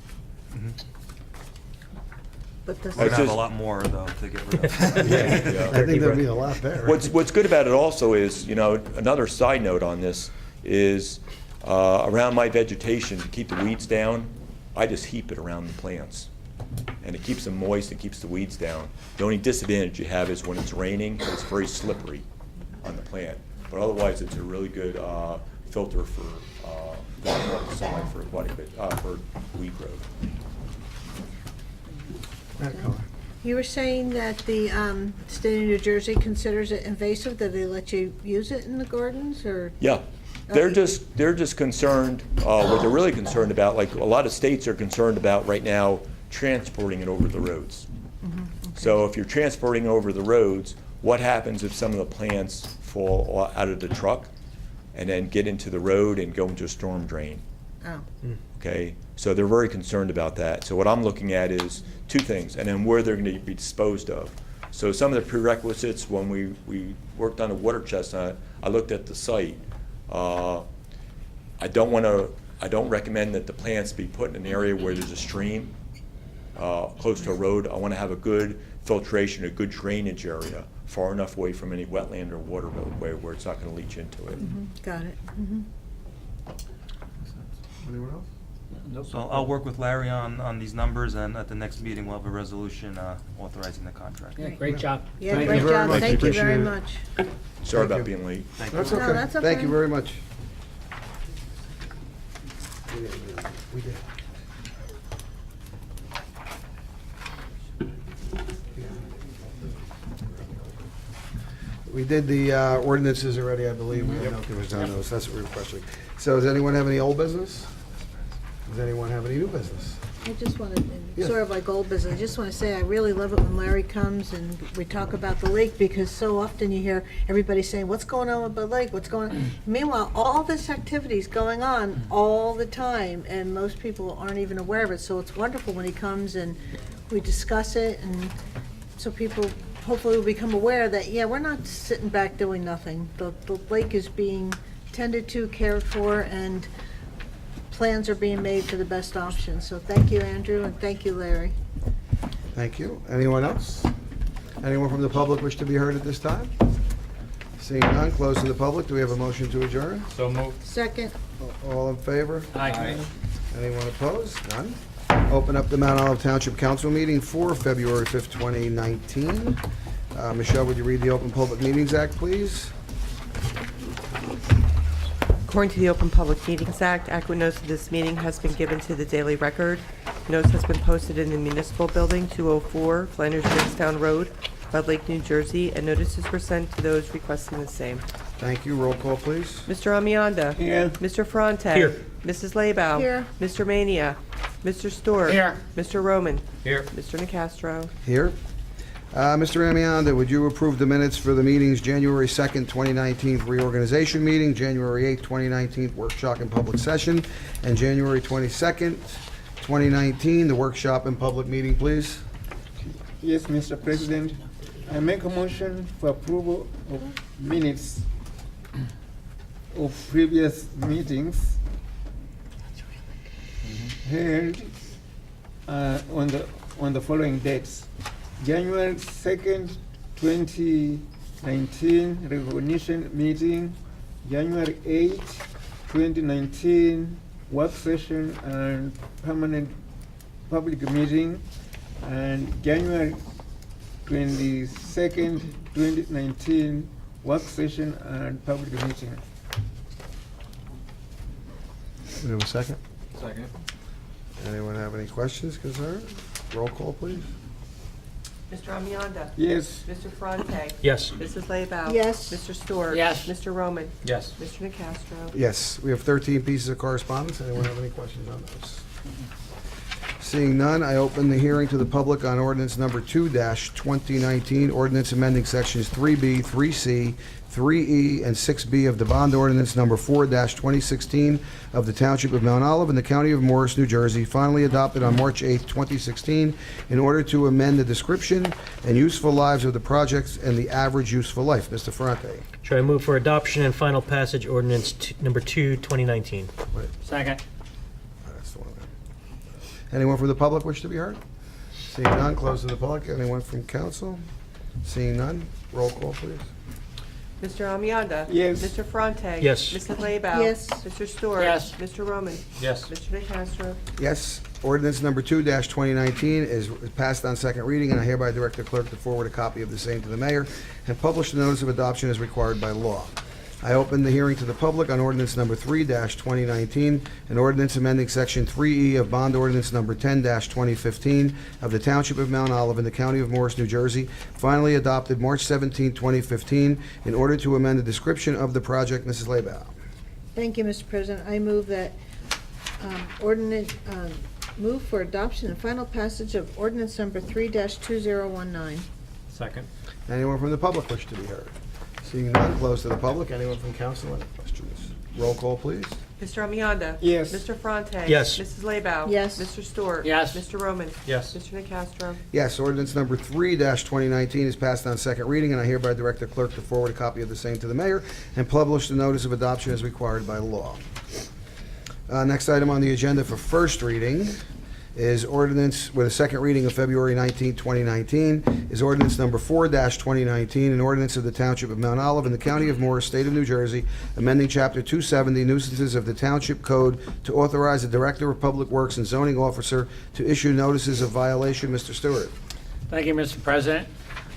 But We're does, gonna have a just- lot more, though, to get rid of. I think that'd be a lot better. What's good about it also is, you know, another side note on this is around my vegetation, to keep the weeds down, I just heap it around the plants. And it keeps them moist, it keeps the weeds down. The only disadvantage you have is when it's raining, it's very slippery on the plant. But otherwise, it's a really good filter for sunlight for for weed growth. you were saying that the state of New Jersey considers it invasive, that they let you use it in the gardens, or? Yeah, they're Okay. just concerned, what they're really concerned about, like a lot of states are concerned about right now, transporting it over the roads. So if you're transporting over the roads, what happens if some of the plants fall out of the truck and then get into the road and go into a storm drain? Oh, Okay, so they're very concerned about that. So what I'm looking at is two things, and then where they're going to be disposed of. So some of the prerequisites, when we worked on the water chestnut, I looked at the site. I don't recommend that the plants be put in an area where there's a stream close to a road. I want to have a good filtration, a good drainage area, far enough away from any wetland or waterway where it's not going to leach into it. got it. Anyone else? So I'll work with Larry on these numbers, and at the next meeting, we'll have a resolution authorizing the contract. Yeah, great job. Yeah, Thank you great very job, much. thank you very Appreciate it. much. Sorry Thank about you. being late. Thank you. That's No, okay. that's Thank okay. you very much. We did the ordinances already, I believe. We know there was on those. That's what we were questioning. So does anyone have any old business? Does anyone have any new business? I just want to, Yeah. sort of like old business, I just want to say, I really love it when Larry comes and we talk about the lake, because so often you hear everybody saying, what's going on with the lake, what's going on? Meanwhile, all this activity is going on all the time, and most people aren't even aware of it, so it's wonderful when he comes and we discuss it, and so people hopefully will become aware that, yeah, we're not sitting back doing nothing. The lake is being tended to, cared for, and plans are being made for the best option. So thank you, Andrew, and thank you, Larry. Thank you. Anyone else? Anyone from the public wish to be heard at this time? Seeing none, close to the public. Do we have a motion to adjourn? So moved. Second, All in favor? Aye. Anyone opposed? None. Open up the Mount Olive Township Council meeting for February 5th, 2019. Michelle, would you read the Open Public Meetings Act, please? According to the Open Public Meetings Act, adequate notice of this meeting has been given to the Daily Record. Notice has been posted in the Municipal Building, 204 Flanders Jamestown Road, Bud Lake, New Jersey, and notices were sent to those requesting the same. Thank you. Roll call, please. Mr. Amianda. Here. Mr. Ferrante. Here. Mrs. Laybow. Here. Mr. Mania. Mr. Stewart. Here. Mr. Roman. Here. Mr. Nacastro. Here. Mr. Amianda, would you approve the minutes for the meetings January 2nd, 2019 reorganization meeting, January 8th, 2019 workshop and public session, and January 22nd, 2019, the workshop and public meeting, please? Yes, Mr. President, I make a motion for approval of minutes of previous meetings held on the following dates. January 2nd, 2019 recognition meeting, January 8th, 2019 work session and permanent public meeting, and January 22nd, 2019 work session and public meeting. We have a second? Second. Anyone have any questions, concerns? Roll call, please. Mr. Amianda. Yes. Mr. Ferrante. Yes. Mrs. Laybow. Yes. Mr. Stewart. Yes. Mr. Roman. Yes. Mr. Nacastro. Yes, we have 13 pieces of correspondence. Anyone have any questions on those? Seeing none, I open the hearing to the public on ordinance number 2-2019, ordinance amending sections 3B, 3C, 3E, and 6B of the bond ordinance number 4-2016 of the Township of Mount Olive in the County of Morris, New Jersey, finally adopted on March 8, 2016, in order to amend the description and useful lives of the projects and the average useful life. Mr. Ferrante. Chair, I move for adoption and final passage ordinance number 2, 2019. Second. That's the one. Anyone from the public wish to be heard? Seeing none, close to the public. Anyone from council? Seeing none, roll call, please. Mr. Amianda. Yes. Mr. Ferrante. Yes. Mrs. Laybow. Yes. Mr. Stewart. Yes. Mr. Roman. Yes. Mr. Nacastro. Yes, ordinance number 2-2019 is passed on second reading, and I hereby direct the clerk to forward a copy of the same to the mayor and publish the notice of adoption as required by law. I open the hearing to the public on ordinance number 3-2019, an ordinance amending section 3E of bond ordinance number 10-2015 of the Township of Mount Olive in the County of Morris, New Jersey, finally adopted March 17, 2015, in order to amend the description of the project. Mrs. Laybow. thank you, Mr. President. I move that move for adoption and final passage of ordinance number 3-2019. Second. Anyone from the public wish to be heard? Seeing none, close to the public. Anyone from council, any questions? Roll call, please. Mr. Amianda. Yes. Mr. Ferrante. Yes. Mrs. Laybow. Yes. Mr. Stewart. Yes. Mr. Roman. Yes. Mr. Nacastro. Yes, ordinance number 3-2019 is passed on second reading, and I hereby direct the clerk to forward a copy of the same to the mayor and publish the notice of adoption as required by law. Next item on the agenda for first reading is ordinance with a second reading of February 19, 2019, is ordinance number 4-2019, an ordinance of the Township of Mount Olive in the County of Morris, State of New Jersey, amending Chapter 270 nuisances of the Township Code to authorize the Director of Public Works and Zoning Officer to issue notices of violation. Mr. Stewart. Thank you, Mr. President.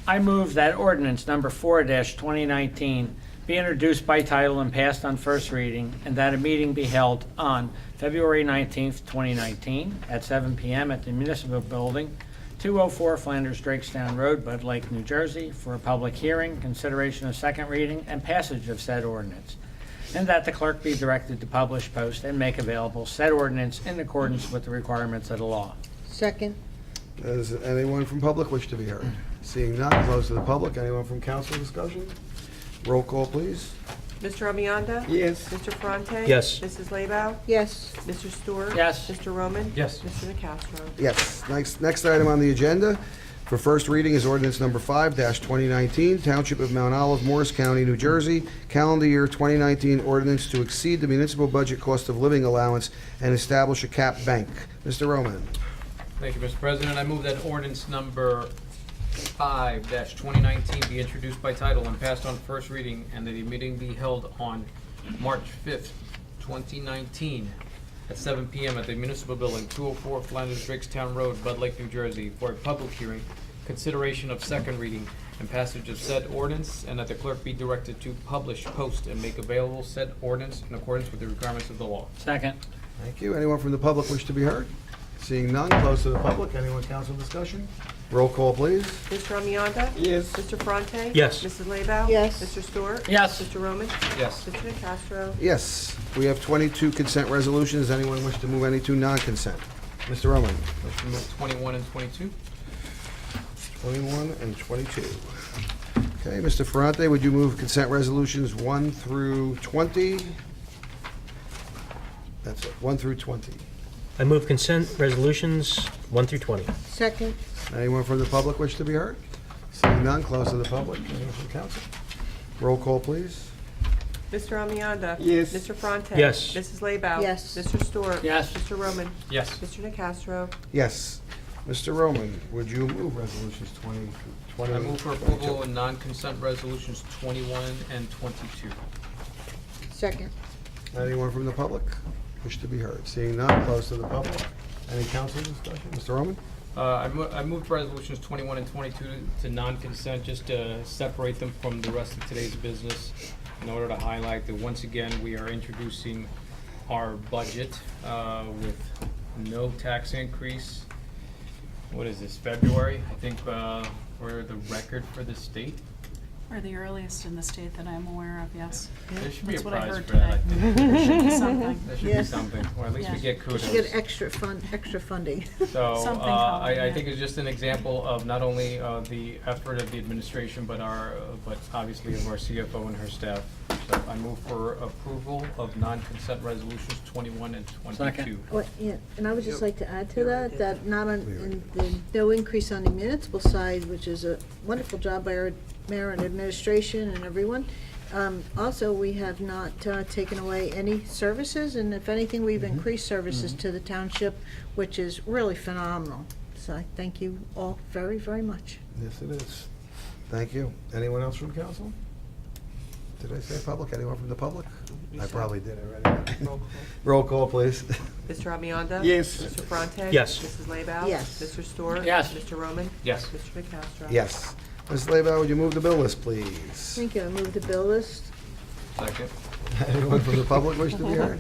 I move that ordinance number 4-2019 be introduced by title and passed on first reading, and that a meeting be held on February 19th, 2019, at 7 p.m. at the Municipal Building, 204 Flanders Drakestown Road, Bud Lake, New Jersey, for a public hearing, consideration of second reading, and passage of said ordinance, and that the clerk be directed to publish, post, and make available said ordinance in accordance with the requirements of the law. Second, Does anyone from public wish to be heard? Seeing none, close to the public. Anyone from council discussion? Roll call, please. Mr. Amianda. Yes. Mr. Ferrante. Yes. Mrs. Laybow. yes, Mr. Stewart. Yes. Mr. Roman. Yes. Mr. Nacastro. Yes. Next item on the agenda for first reading is ordinance number 5-2019, Township of Mount Olive, Morris County, New Jersey, calendar year 2019 ordinance to exceed the municipal budget cost of living allowance and establish a cap bank. Mr. Roman. Thank you, Mr. President. I move that ordinance number 5-2019 be introduced by title and passed on first reading, and that the meeting be held on March 5th, 2019, at 7 p.m. at the Municipal Building, 204 Flanders Drakestown Road, Bud Lake, New Jersey, for a public hearing, consideration of second reading, and passage of said ordinance, and that the clerk be directed to publish, post, and make available said ordinance in accordance with the requirements of the law. Second. Thank you. Anyone from the public wish to be heard? Seeing none, close to the public. Anyone council discussion? Roll call, please. Mr. Amianda? Yes. Mr. Ferrante? Yes. Mrs. Lebaw? Yes. Mr. Stewart? Yes. Mr. Roman? Yes. Mr. Nacastro? Yes. We have 22 consent resolutions. Anyone wish to move any to non-consent? Mr. Roman. Motion to move 21 and 22. 21 and 22. Okay, Mr. Ferrante, would you move consent resolutions 1 through 20? That's it, 1 through 20. I move consent resolutions 1 through 20. Second. Anyone from the public wish to be heard? Seeing none, close to the public. Anyone from council? Roll call, please. Mr. Amianda? Yes. Mr. Ferrante? Yes. Mrs. Lebaw? Yes. Mr. Stewart? Yes. Mr. Roman? Yes. Mr. Nacastro? Yes. Mr. Roman, would you move resolutions 20 through 20? I move for approval of non-consent resolutions 21 and 22. Second. Anyone from the public wish to be heard? Seeing none, close to the public. Any council discussion? Mr. Roman? I moved resolutions 21 and 22 to non-consent, just to separate them from the rest of today's business, in order to highlight that, once again, we are introducing our budget with no tax increase. What is this, February? I think we're the record for the state. We're the earliest in the state that I'm aware of, yes. There should be a That's what I prize heard for that, I today. think. There should be something. There should be Yes. something, or at least we Yeah. get We kudos. should get extra funding. So, Something I common, think it's just an example of not only the effort of the administration, but but obviously of our CFO and her staff. So I move for approval of non-consent resolutions 21 and 22. Second. Well, yeah, and I would just like to add to that, that not on, no increase on the municipal side, which is a wonderful job by our mayor and administration and everyone. Also, we have not taken away any services, and if anything, we've increased services to the township, which is really phenomenal. So I thank you all very, very much. Yes, it is. Thank you. Anyone else from council? Did I say public? Anyone from the public? I probably did already. Roll call, please. Mr. Amianda? Yes. Mr. Ferrante? Yes. Mrs. Lebaw? Yes. Mr. Stewart? Yes. Mr. Roman? Yes. Mr. Nacastro? Yes. Ms. Lebaw, would you move the bill list, please? Thank you. I move the bill list. Second. Anyone from the public wish to be heard?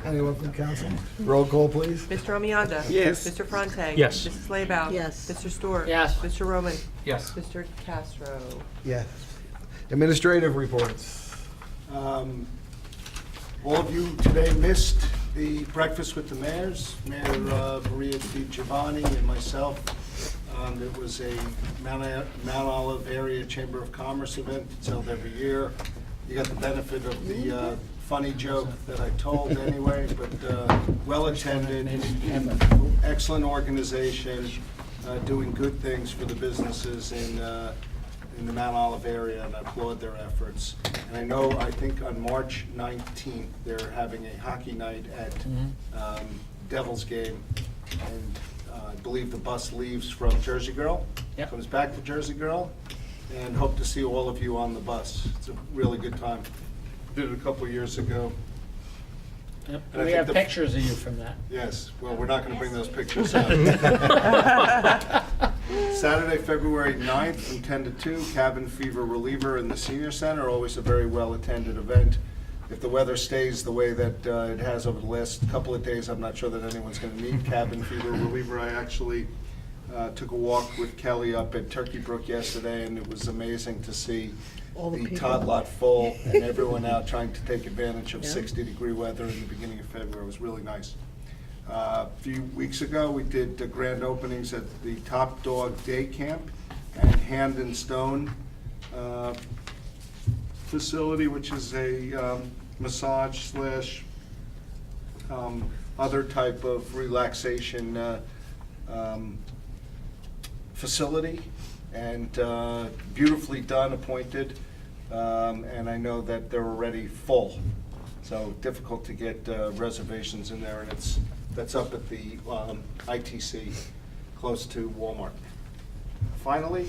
Anyone from council? Roll call, please. Mr. Amianda? Yes. Mr. Ferrante? Yes. Mrs. Lebaw? Yes. Mr. Stewart? Yes. Mr. Roman? Yes. Mr. Castro? Yes. Administrative reports. All of you today missed the breakfast with the mayors, Mayor Maria Di Giovanni and myself. It was a Mount Olive Area Chamber of Commerce event. It's held every year. You got the benefit of the funny joke that I told anyway, but well-attended, excellent organization, doing good things for the businesses in the Mount Olive area, and I applaud their efforts. And I know, I think on March 19th, they're having a hockey night at Devils game, and I believe the bus leaves from Jersey Girl, Yep. comes back to Jersey Girl, and hope to see all of you on the bus. It's a really good time. Did it a couple of years ago. Yep. And I We think have the- pictures of you from that. Yes, well, we're not gonna bring those pictures out. Saturday, February 9th, from 10 to 2, Cabin Fever Reliever in the Senior Center, always a very well-attended event. If the weather stays the way that it has over the last couple of days, I'm not sure that anyone's gonna need Cabin Fever Reliever. I actually took a walk with Kelly up at Turkey Brook yesterday, and it was amazing to see All the the people. tot lot full and everyone out trying to take advantage of Yeah. 60-degree weather in the beginning of February. It was really nice. A few weeks ago, we did the grand openings at the Top Dog Day Camp and Hand and Stone facility, which is a massage slash other type of relaxation facility, and beautifully done, appointed, and I know that they're already full. So difficult to get reservations in there, and that's up at the ITC, close to Walmart. Finally,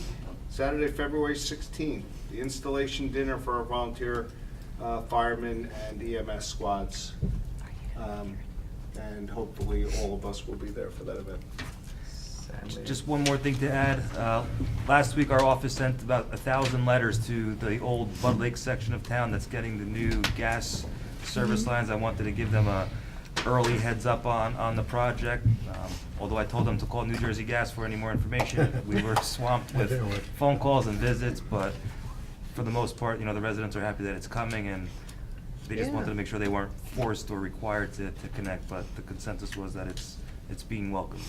Saturday, February 16th, the installation dinner for our volunteer firemen and EMS squads. And hopefully all of us will be there for that event. Just one more thing to add. Last week, our office sent about 1,000 letters to the old Bud Lake section of town that's getting the new gas service lines. I wanted to give them a early heads up on the project. Although I told them to call New Jersey Gas for any more information. We were swamped with phone calls and visits, but for the most part, the residents are happy that it's coming, and they just wanted to make sure they weren't forced or required to connect, but the consensus was that it's being welcomed.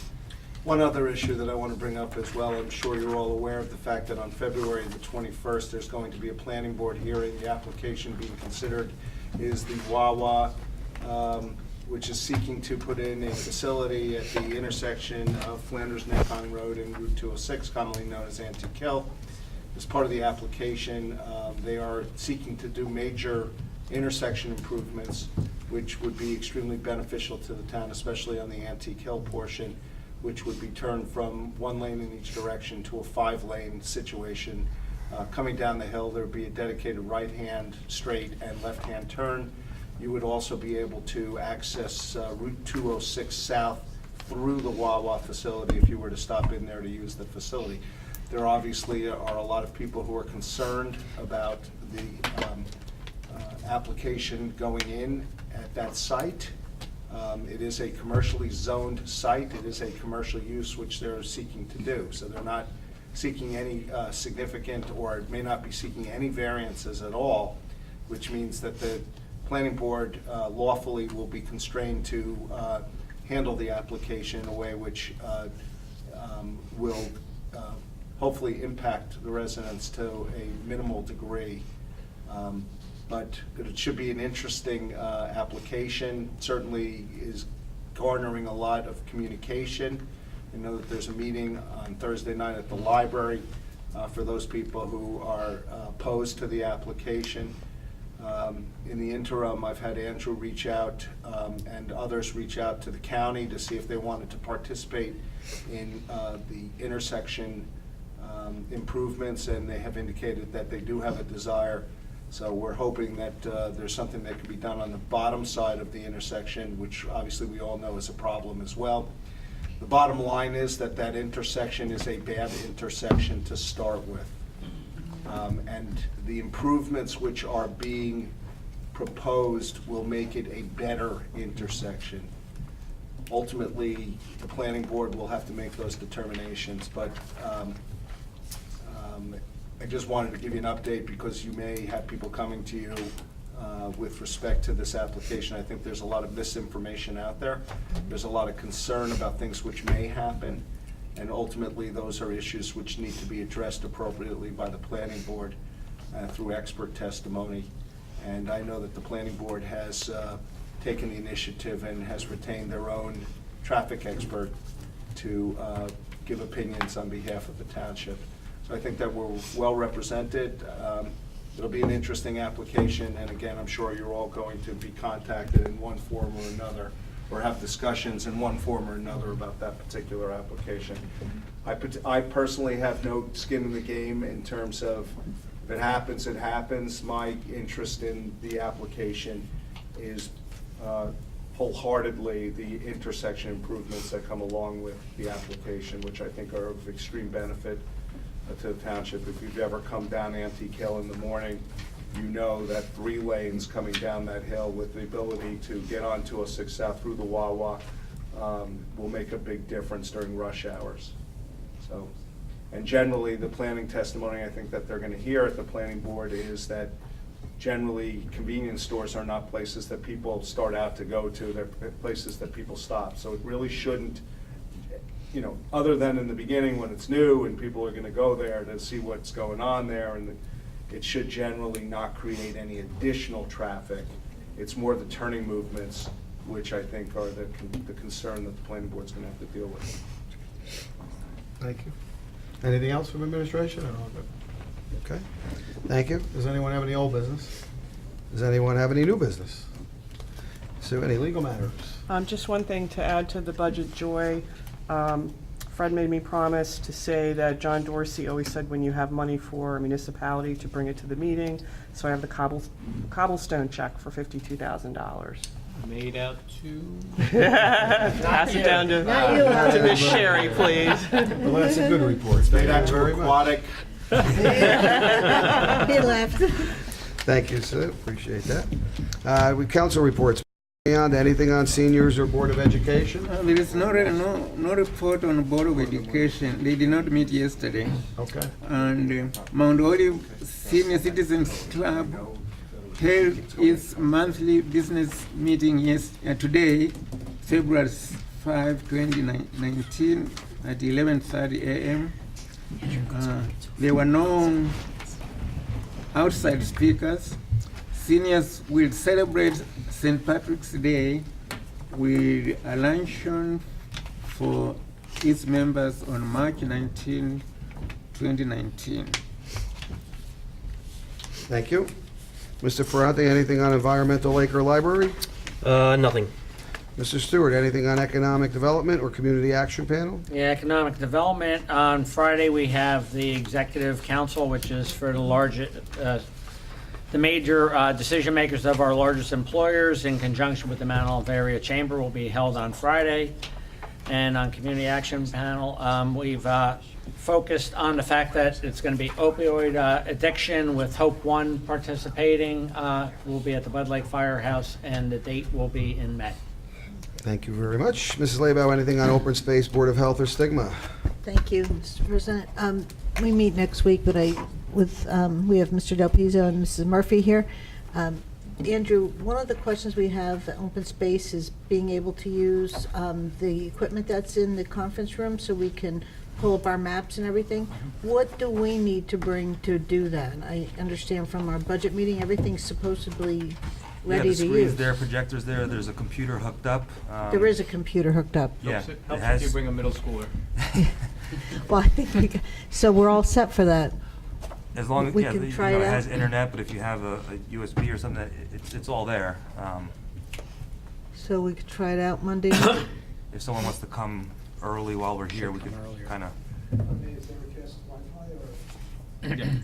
One other issue that I want to bring up as well, I'm sure you're all aware of the fact that on February the 21st, there's going to be a planning board hearing. The application being considered is the Wawa, which is seeking to put in a facility at the intersection of Flanders-Necon Road and Route 206, commonly known as Antique Hill. As part of the application, they are seeking to do major intersection improvements, which would be extremely beneficial to the town, especially on the Antique Hill portion, which would be turned from one lane in each direction to a 5-lane situation. Coming down the hill, there would be a dedicated right-hand straight and left-hand turn. You would also be able to access Route 206 South through the Wawa facility if you were to stop in there to use the facility. There obviously are a lot of people who are concerned about the application going in at that site. It is a commercially zoned site. It is a commercial use which they're seeking to do. So they're not seeking any significant, or may not be seeking any variances at all, which means that the planning board lawfully will be constrained to handle the application in a way which will hopefully impact the residents to a minimal degree. But it should be an interesting application. Certainly is garnering a lot of communication. I know that there's a meeting on Thursday night at the library for those people who are opposed to the application. In the interim, I've had Andrew reach out and others reach out to the county to see if they wanted to participate in the intersection improvements, and they have indicated that they do have a desire. So we're hoping that there's something that can be done on the bottom side of the intersection, which obviously we all know is a problem as well. The bottom line is that that intersection is a bad intersection to start with. And the improvements which are being proposed will make it a better intersection. Ultimately, the planning board will have to make those determinations, but I just wanted to give you an update because you may have people coming to you with respect to this application. I think there's a lot of misinformation out there. There's a lot of concern about things which may happen, and ultimately those are issues which need to be addressed appropriately by the planning board through expert testimony. And I know that the planning board has taken the initiative and has retained their own traffic expert to give opinions on behalf of the township. So I think that we're well represented. It'll be an interesting application, and again, I'm sure you're all going to be contacted in one form or another, or have discussions in one form or another about that particular application. I personally have no skin in the game in terms of if it happens, it happens. My interest in the application is wholeheartedly the intersection improvements that come along with the application, which I think are of extreme benefit to the township. If you've ever come down Antique Hill in the morning, you know that 3 lanes coming down that hill with the ability to get on 206 South through the Wawa will make a big difference during rush hours. So, and generally, the planning testimony I think that they're going to hear at the planning board is that generally convenience stores are not places that people start out to go to, they're places that people stop. So it really shouldn't, you know, other than in the beginning when it's new and people are going to go there to see what's going on there, and it should generally not create any additional traffic. It's more the turning movements, which I think are the concern that the planning board's going to have to deal with. Thank you. Anything else from administration? Or all good? Okay, thank you. Does anyone have any old business? Does anyone have any new business? Sue, any legal matters? Just one thing to add to the budget, Joy. Fred made me promise to say that John Dorsey always said when you have money for a municipality to bring it to the meeting. So I have the cobblestone check for $52,000. Made out to? Pass it down to Miss Sherry, please. Well, that's a good report. Thank Made out you to very much. aquatic. He left. Thank you, Sue. Appreciate that. We council reports. Beyond anything on seniors or Board of Education? There is no report on the Board of Education. They did not meet yesterday. Okay. And Mount Olive Senior Citizens Club held its monthly business meeting today, February 5, 2019, at 11:30 a.m. There were no outside speakers. Seniors will celebrate St. Patrick's Day with a luncheon for its members on March 19, 2019. Thank you. Mr. Ferrante, anything on Environmental Lake or Library? Nothing. Mr. Stewart, anything on Economic Development or Community Action Panel? Yeah, economic development. On Friday, we have the executive council, which is for the major decision makers of our largest employers in conjunction with the Mount Olive Area Chamber will be held on Friday. And on community action panel, we've focused on the fact that it's going to be opioid addiction with Hope One participating. We'll be at the Bud Lake Firehouse and the date will be in May. Thank you very much. Mrs. Lebow, anything on Open Space, Board of Health, or Stigma? Thank you, Mr. President. We meet next week, but we have Mr. Del Pizzo and Mrs. Murphy here. Andrew, one of the questions we have at Open Space is being able to use the equipment that's in the conference room so we can pull up our maps and everything. What do we need to bring to do that? I understand from our budget meeting, everything's supposedly ready Yeah, to the use. screen's there, projector's there, there's a computer hooked up. There is a computer hooked up. Yeah, Helps it if has. you bring a middle schooler. Well, I think so we're all set for that. As long as, We yeah, can you try know, it it out. has internet, but if you have a USB or something, it's all there. So we could try it out Monday night. If someone wants to come early while we're here, we could kind of.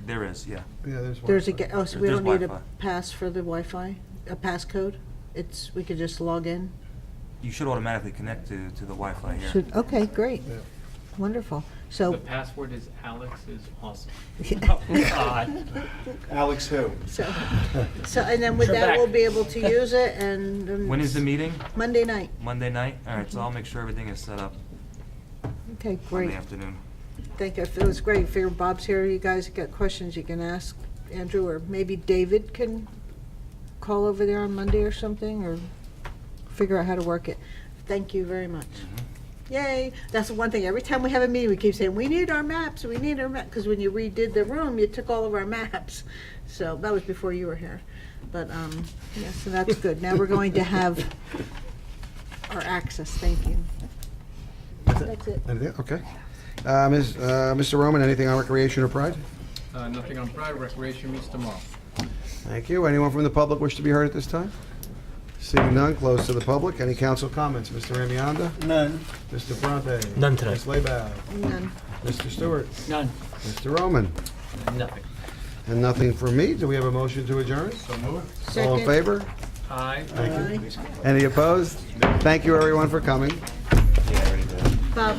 There is, yeah. Yeah, There's so we There's don't need a Wi-Fi. pass for the Wi-Fi, a passcode? We could just log in? You should automatically connect to the Wi-Fi here. Okay, great. Wonderful. The So, password is Alex is awesome. Alex who? so, and then with that, Trebek. we'll be able to use it and. When is the meeting? Monday night. Monday night? All right, so I'll make sure everything is set up Okay, Monday great. afternoon. Thank you. It was great. Figure Bob's here. You guys got questions, you can ask Andrew, or maybe David can call over there on Monday or something, or figure out how to work it. Thank you very much. Yay. That's the one thing. Every time we have a meeting, we keep saying, we need our maps, we need our maps. Because when you redid the room, you took all of our maps. So that was before you were here. But, yeah, so that's good. Now we're going to have our access. Thank you. That's it. Anything? Okay. Mr. Roman, anything on Recreation or Pride? Nothing on Pride. Recreation meets tomorrow. Thank you. Anyone from the public wish to be heard at this time? Seeing none, close to the public. Any council comments? Mr. Amianda? None. Mr. Ferrante? None tonight. Ms. Lebow? None. Mr. Stewart? None. Mr. Roman? Nothing. And nothing from me. Do we have a motion to adjourn? So moved. All in Second. favor? Aye. Aye. Any opposed? Thank you, everyone, for coming. Bob.